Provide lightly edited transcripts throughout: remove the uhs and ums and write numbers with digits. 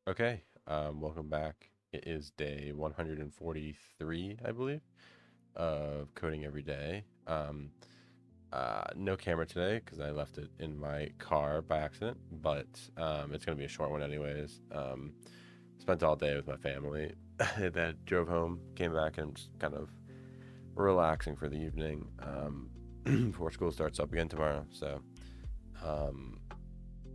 Okay, welcome back. It is day 143, I believe, of coding every day. No camera today because I left it in my car by accident, but it's gonna be a short one anyways. Spent all day with my family, then drove home, came back, and I'm just kind of relaxing for the evening before school starts up again tomorrow. Um,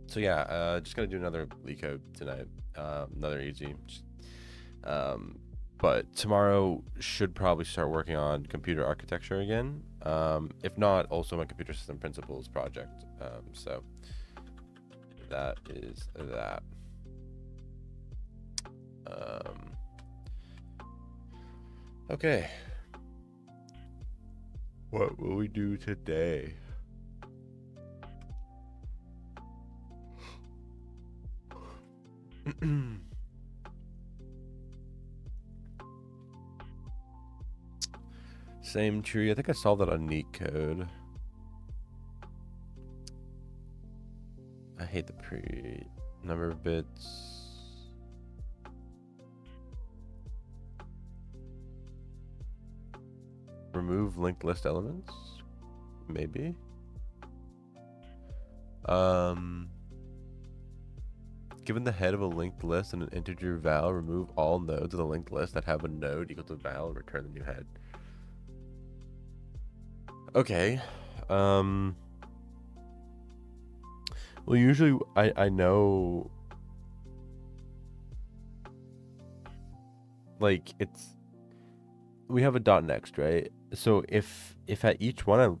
so yeah, just gonna do another leetcode tonight. Another easy. Um, but tomorrow should probably start working on computer architecture again. If not, also my computer system principles project. So that is that. Um, okay, what will we do today? Same tree. I think I solved that on leetcode. I hate the pre number of bits. Remove linked list elements? Maybe. Given the head of a linked list and an integer val, remove all nodes of the linked list that have a node equal to val and return the new head. Okay. Well, usually I know, like, we have a dot next, right? So if at each one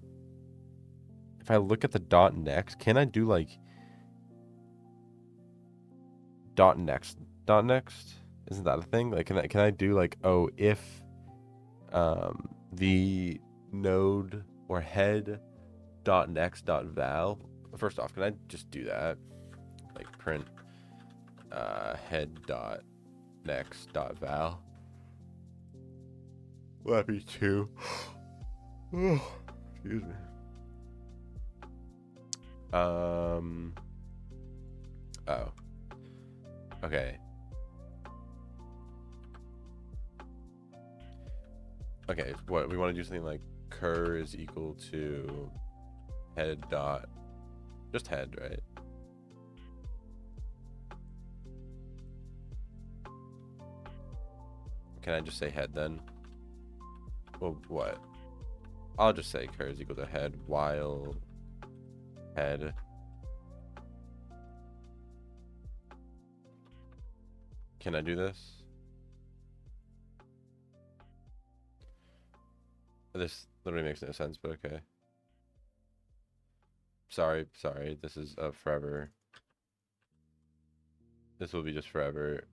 if I look at the dot next, can I do like dot next? Dot next? Isn't that a thing? Like, can I do like, oh, if the node or head dot next dot val? First off, can I just do that? Like print head dot next dot val. Will that be two? Oh, excuse me. Oh. Okay. Okay. What we want to do something like cur is equal to head dot just head, right? Can I just say head then? Well, what? I'll just say cur is equal to head while head. Can I do this? This literally makes no sense, but okay. Sorry. This is forever. This will be just forever.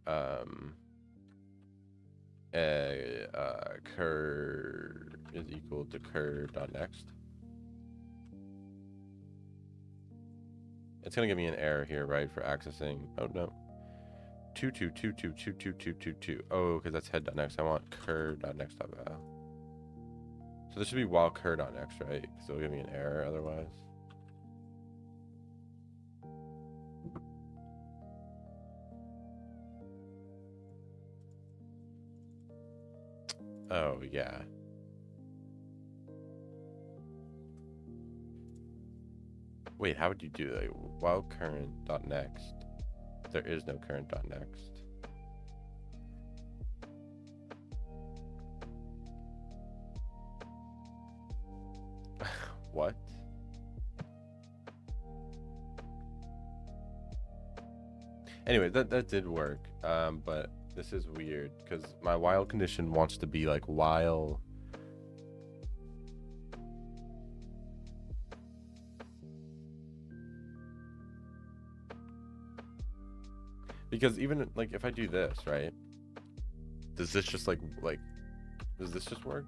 Cur is equal to cur dot next. It's gonna give me an error here, right, for accessing. Oh no. 2222222222. Oh, because that's head dot next. I want cur dot next dot val. So this should be while cur dot next, right? So it'll give me an error otherwise. Oh yeah. Wait, how would you do that? While current dot next. There is no current dot next. What? Anyway, that did work. But this is weird because my while condition wants to be like while. Because even like if I do this, right? Does this just does this just work?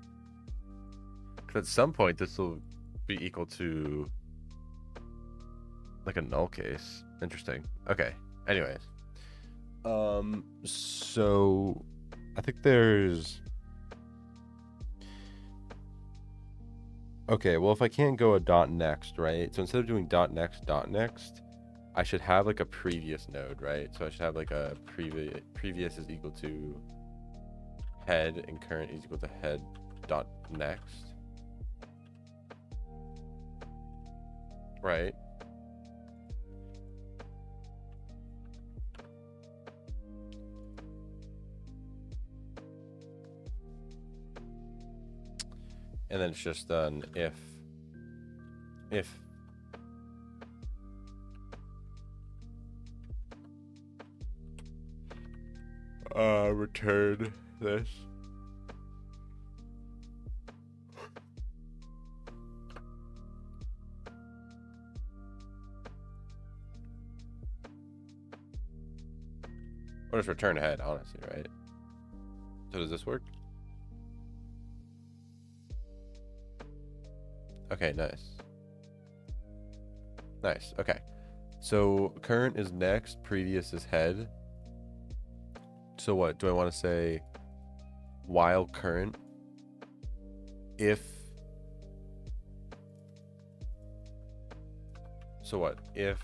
Because at some point this will be equal to like a null case. Interesting. Okay. Anyways. So I think there's okay, well if I can't go a dot next, right? So instead of doing dot next, I should have like a previous node, right? So I should have like a previous is equal to head and current is equal to head dot next, right? And then it's just an if return this. Or just return head, honestly, right? So does this work? Okay, nice. Nice, okay. So current is next, previous is head. So what, do I want to say while current, if, so what, if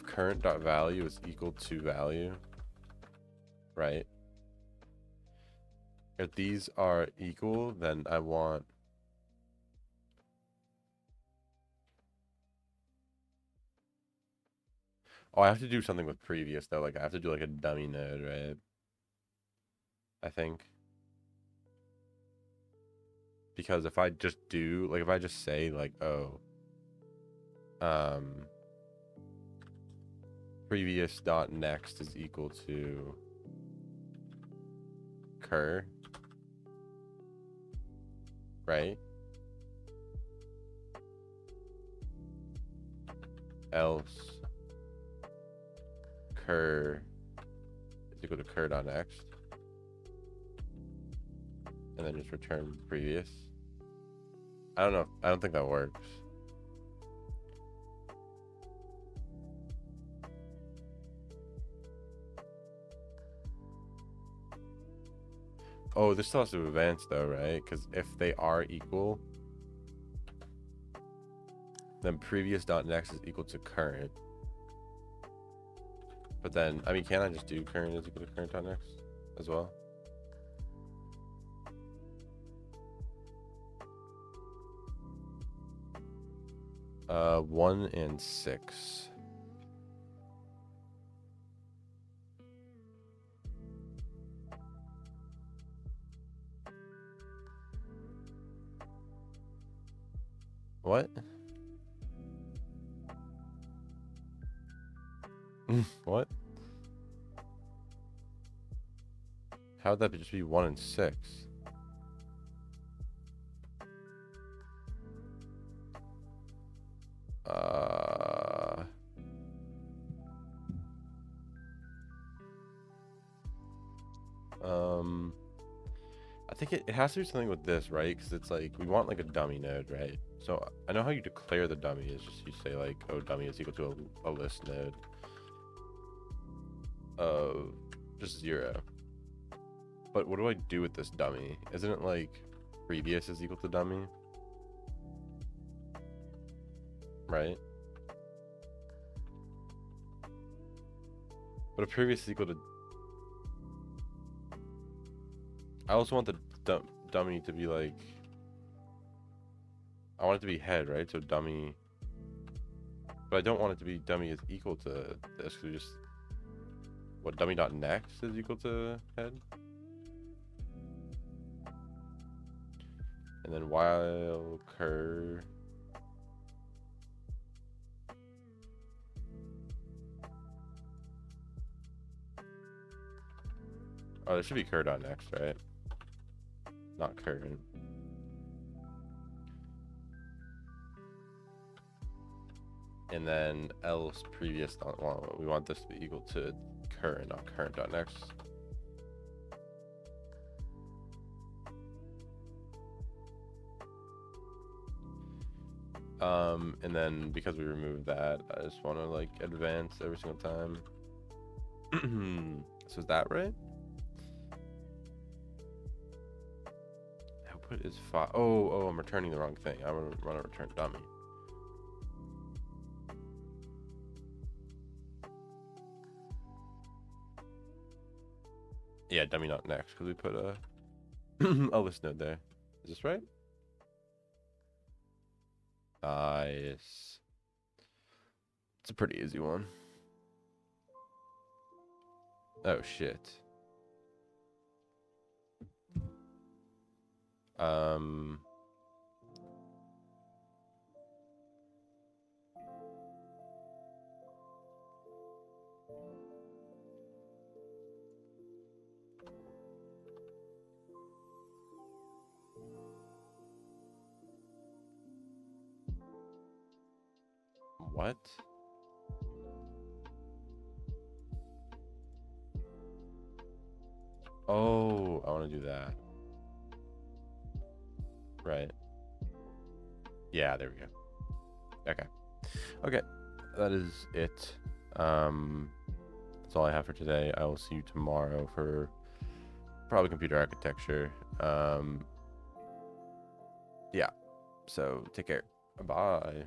current dot value is equal to value, right? If these are equal, then I want I have to do something with previous though. Like I have to do like a dummy node, right? I think. Because if I just do like if I just say like, oh, previous dot next is equal to cur, right? Else cur is equal to cur dot next, and then just return previous. I don't know. I don't think that works. Oh, this still has to advance though, right? Because if they are equal, then previous dot next is equal to current. But then, I mean, can't I just do current is equal to current dot next as well? Uh, 1 and 6. What? What? How would that just be 1 and 6? I think it has to be something with this, right? Because it's like, we want like a dummy node, right? So I know how you declare the dummy is just you say like, oh, dummy is equal to a list node of just 0. But what do I do with this dummy? Isn't it like previous is equal to dummy? Right? But a previous is equal to... I also want the dummy to be like... I want it to be head, right? So dummy... But I don't want it to be dummy is equal to this. Because we just... What, dummy dot next is equal to head? And then while cur... Oh, there should be cur dot next, right? Not current. And then else previous dot, well, we want this to be equal to current, not current dot next. And then because we removed that, I just want to like advance every single time. So is that right? output is 5. Oh, I'm returning the wrong thing. I want to return dummy. Yeah, dummy not next because we put a a list node there. Is this right? Nice. It's a pretty easy one. Oh shit. What? Oh, I want to do that. Right. Yeah, there we go. Okay. Okay. That is it. That's all I have for today. I will see you tomorrow for probably computer architecture. Yeah. So take care. Bye.